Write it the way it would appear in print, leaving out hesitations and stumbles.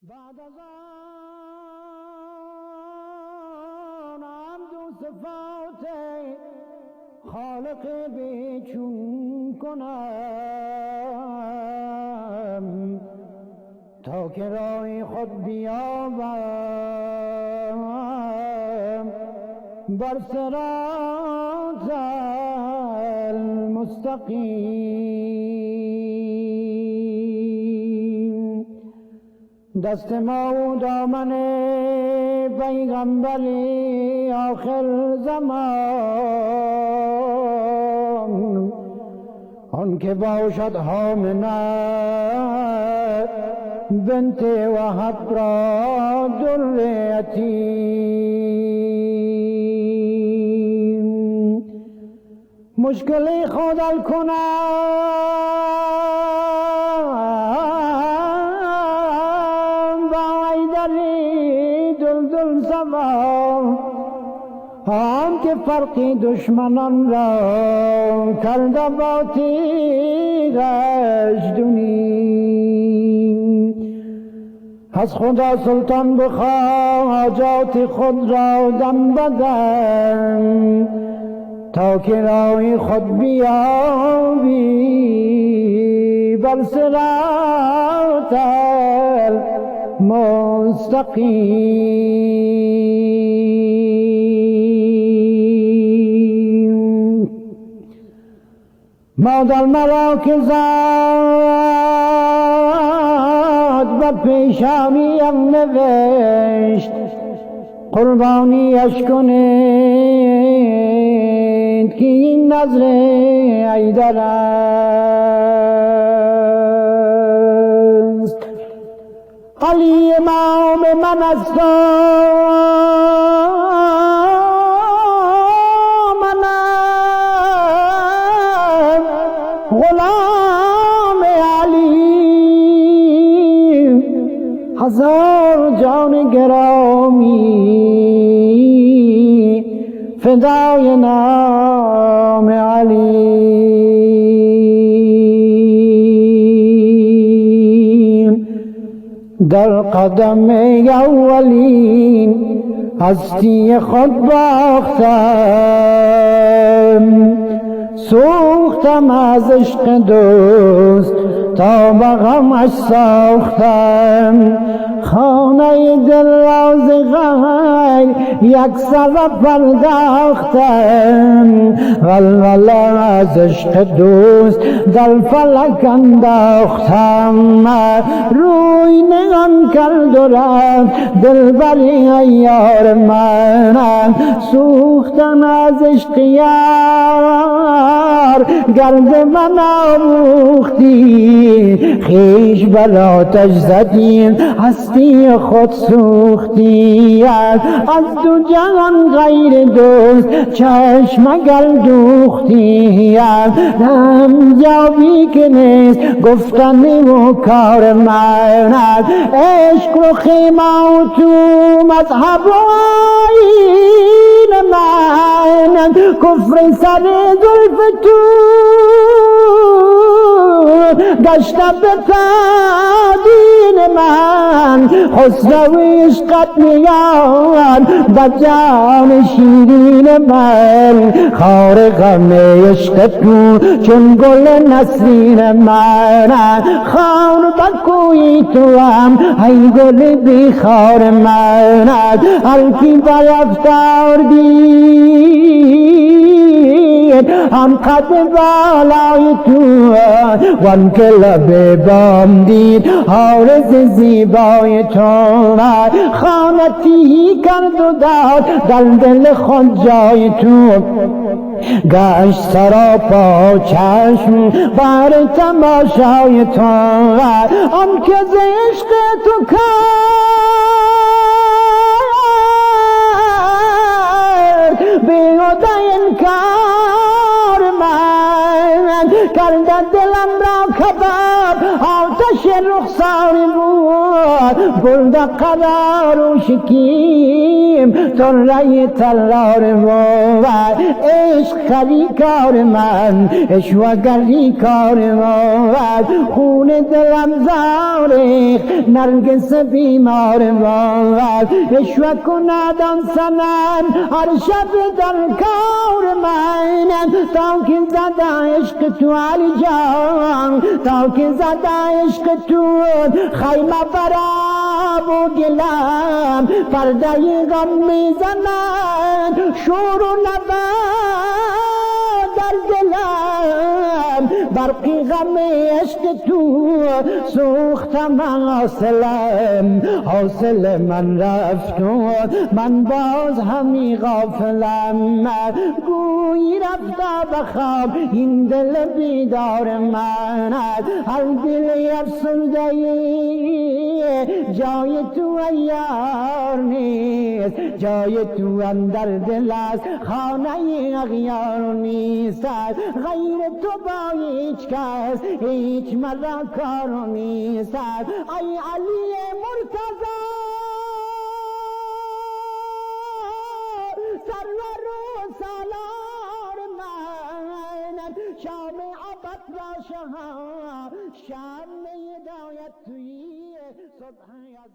بعد از آن حمد و صفات خالق بیچون کنم تا که راه خود بیابم بر صراط المستقیم. دست ما و دامن پیغمبری آخر زمان، آن که باشد آمنه بنت وهب را در یتیم. مشکل خود حل آن که فرقی دشمنان را کرده با تیغش دونی. از خدا سلطان بخواه حاجات خود را دم بدن تا که راه خود بیابی بر صراط مستقیم. مادر مرا که زاد به پیشانیم نوشت قربانیش کنید که این نظر حیدر است. علی امام من است و منم غلام علی. هزار جان گرامی فدای نام علی. در قدم اولین هستی خود باختم، سوختم از عشق دوست تا به غمش ساختم. خانه دل راز غیر یک سر پرداختم، ولوله از عشق دوست در فلک انداختم. روی نگان کرد و رفت دلبری یار من، سوختن از عشق یار گرد من آموختی. خیش بر آتش زدیم هستی خود سوختی. از دو جهان غیر دوست چشم اگر دوختی. دم جابی که نیست گفتنی و کار من، عشق و خیمه و تو مذهب و آیین من، کفر سر زلف تو گشته به دین من. حسن و عشقت میان به جان شیرین من، خار غم عشق تو چون گل نسرین من. خار بکوی تو هم ای گل بی خار من، هر کی برفتار دید هم قد بالای تو، وان که لب بام دید عارض زیبای تو. خانتی کرد و داد در دل خود جای تو، گشت سراپا چشم بر تماشای تو. آن که ز عشق تو کرد بیهوده انکار من، کرده دلم را کباب آتش رخ رخسار بود برد قرار و شکیم طره ترار بود عشق خری کار من اشوگری کار بود خون دلم زارق نرگس بیمار بود اشوه کند آن سنن هر شب در کار من تا که زده عشق تو علی جان تا که زده عشق تو خیمه برم و گلم پرده غم میزنن شور و نبرد در دلم برقی غم عشق تو سوختم حاصل من رفت و من باز همی غافلم گویی رفته بخواب این دل بیدار من هر دل افسرده‌ای جای تو یار نیست جای تو اندر دل است خانه اغیار نیست غیر تو با هیچ کس هیچ مرا کار نیست ای علی مرتضی سرور و سالار من شام عبد را شام هدایت توی صبح از